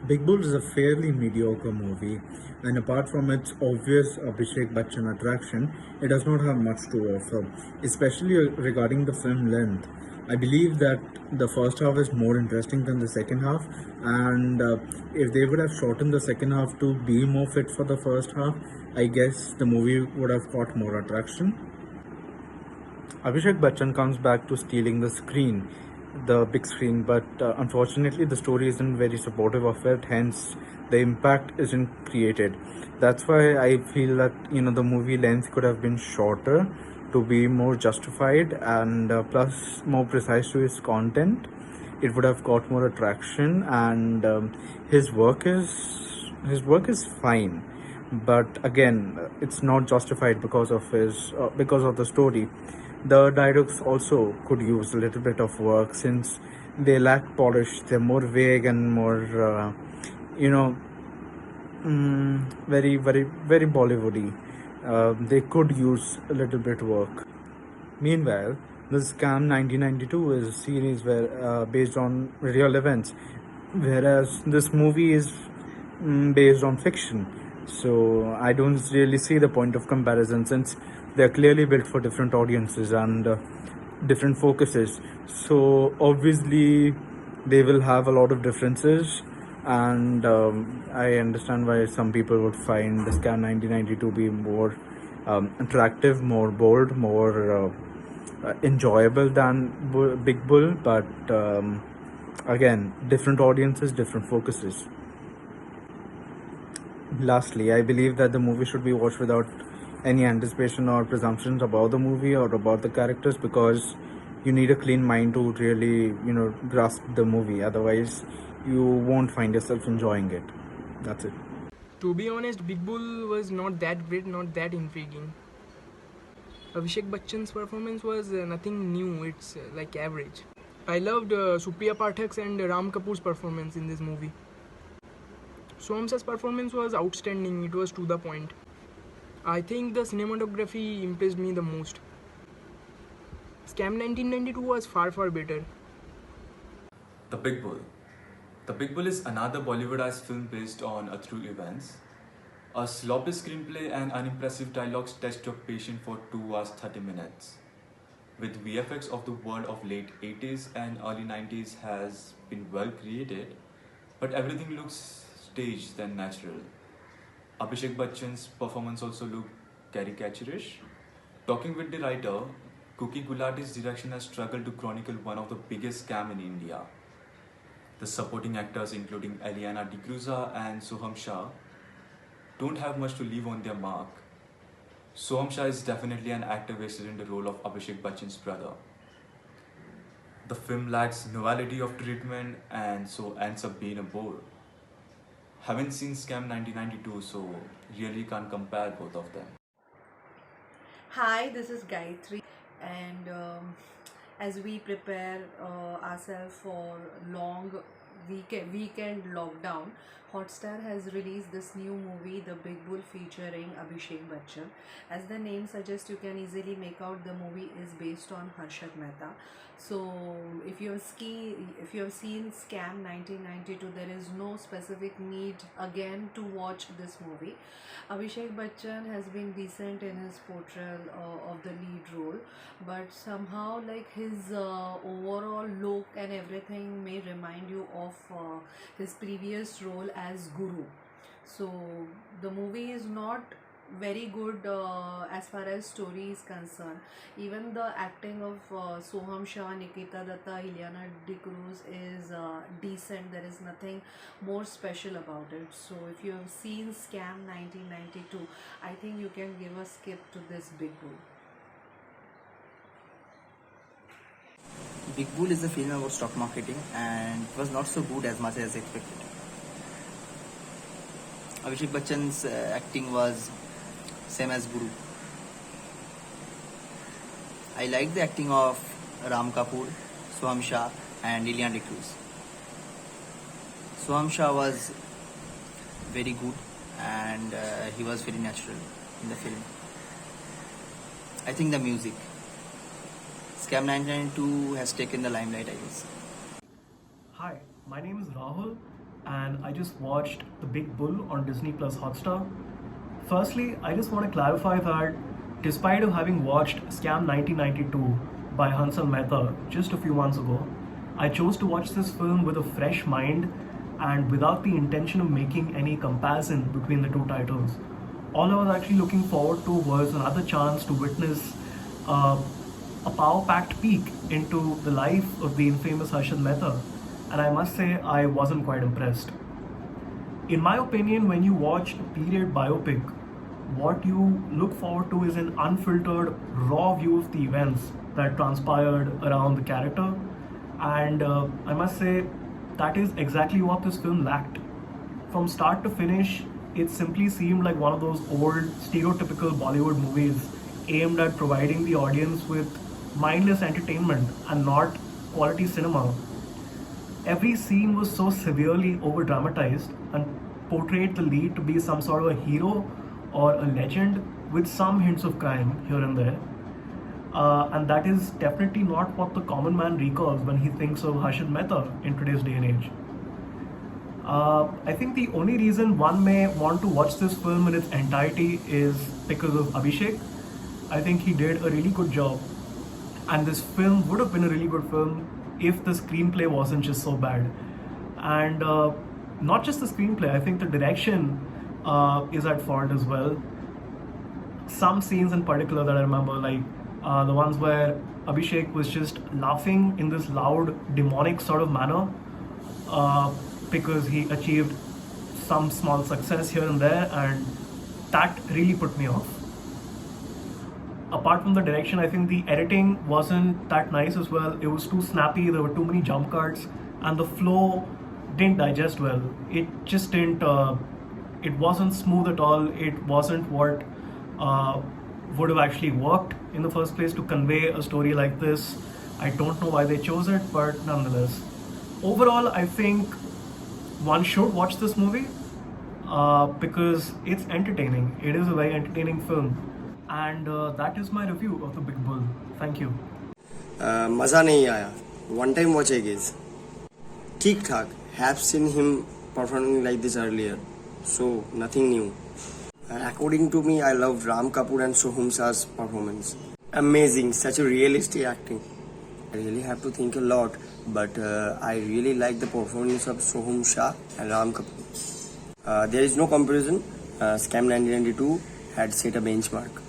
Big Bull is a fairly mediocre movie, and apart from its obvious Abhishek Bachchan attraction, it does not have much to offer, especially regarding the film length. I believe that the first half is more interesting than the second half, and if they would have shortened the second half to be more fit for the first half, I guess the movie would have caught more attraction. Abhishek Bachchan comes back to stealing the screen, the big screen, but unfortunately the story isn't very supportive of it. Hence, the impact isn't created. That's why I feel that the movie length could have been shorter to be more justified and plus more precise to its content. It would have got more attraction, and his work is fine, but again it's not justified because of the story. The dialogues also could use a little bit of work since they lack polish. They're more vague and more you know very Bollywoody. They could use a little bit work. Meanwhile, the Scam 1992 is a series based on real events, whereas this movie is based on fiction. So I don't really see the point of comparison since they're clearly built for different audiences and different focuses. So obviously they will have a lot of differences, and I understand why some people would find the Scam 1992 be more attractive, more bold, more enjoyable than Big Bull, but again, different audiences, different focuses. Lastly, I believe that the movie should be watched without any anticipation or presumptions about the movie or about the characters, because you need a clean mind to really, grasp the movie. Otherwise, you won't find yourself enjoying it. That's it. To be honest, Big Bull was not that great, not that intriguing. Abhishek Bachchan's performance was nothing new, it's like average. I loved Supriya Pathak's and Ram Kapoor's performance in this movie. Soham's performance was outstanding, it was to the point. I think the cinematography impressed me the most. Scam 1992 was far better. The Big Bull. The Big Bull is another Bollywoodized film based on a true events. A sloppy screenplay and unimpressive dialogues test your patience for 2 hours 30 minutes. With VFX of the world of late 80s and early 90s has been well created, but everything looks staged than natural. Abhishek Bachchan's performance also looked caricaturish. Talking with the writer, Kuki Gulati's direction has struggled to chronicle one of the biggest scams in India. The supporting actors, including Eliana D'Cruza and Soham Shah, don't have much to leave on their mark. Soham Shah is definitely an actor wasted in the role of Abhishek Bachchan's brother. The film lacks novelty of treatment and so ends up being a bore. Haven't seen Scam 1992, so really can't compare both of them. Hi, this is Gayatri, and as we prepare ourselves for long weekend lockdown, Hotstar has released this new movie, The Big Bull, featuring Abhishek Bachchan. As the name suggests, you can easily make out the movie is based on Harshad Mehta. So, if you have seen Scam 1992, there is no specific need again to watch this movie. Abhishek Bachchan has been decent in his portrayal of the lead role, but somehow like his overall look and everything may remind you of his previous role as Guru. So the movie is not very good as far as story is concerned. Even the acting of Soham Shah, Nikita Datta, Ileana D'Cruz is decent. There is nothing more special about it. So if you have seen Scam 1992, I think you can give a skip to this Big Bull. Big Bull is a film about stock marketing and was not so good as much as expected. Abhishek Bachchan's acting was same as Guru. I like the acting of Ram Kapoor, Soham Shah and Ileana D'Cruz. Soham Shah was very good and he was very natural in the film. I think the music. Scam 1992 has taken the limelight, I guess. Hi, my name is Rahul and I just watched The Big Bull on Disney Plus Hotstar. Firstly, I just want to clarify that despite of having watched Scam 1992 by Hansal Mehta just a few months ago, I chose to watch this film with a fresh mind and without the intention of making any comparison between the two titles. All I was actually looking forward to was another chance to witness a power-packed peek into the life of the infamous Harshad Mehta, and I must say I wasn't quite impressed. In my opinion, when you watch a period biopic, what you look forward to is an unfiltered, raw view of the events that transpired around the character, and I must say that is exactly what this film lacked. From start to finish, it simply seemed like one of those old, stereotypical Bollywood movies aimed at providing the audience with mindless entertainment and not quality cinema. Every scene was so severely over dramatized and portrayed the lead to be some sort of a hero or a legend with some hints of crime here and there. And that is definitely not what the common man recalls when he thinks of Harshad Mehta in today's day and age. I think the only reason one may want to watch this film in its entirety is because of Abhishek. I think he did a really good job, and this film would have been a really good film if the screenplay wasn't just so bad. And not just the screenplay, I think the direction is at fault as well. Some scenes in particular that I remember, like the ones where Abhishek was just laughing in this loud, demonic sort of manner because he achieved some small success here and there, and that really put me off. Apart from the direction, I think the editing wasn't that nice as well. It was too snappy, there were too many jump cuts, and the flow didn't digest well. It just didn't, it wasn't smooth at all. It wasn't what would have actually worked in the first place to convey a story like this. I don't know why they chose it, but nonetheless. Overall, I think one should watch this movie because it's entertaining. It is a very entertaining film. And that is my review of The Big Bull. Thank you. मज़ा नहीं आया. One time watch I guess. ठीक ठाक. Have seen him performing like this earlier, so nothing new. According to me, I loved Ram Kapoor and Soham Shah's performance. Amazing, such a realistic acting. I really have to think a lot, but I really like the performance of Soham Shah and Ram Kapoor. There is no comparison. Scam 1992 had set a benchmark.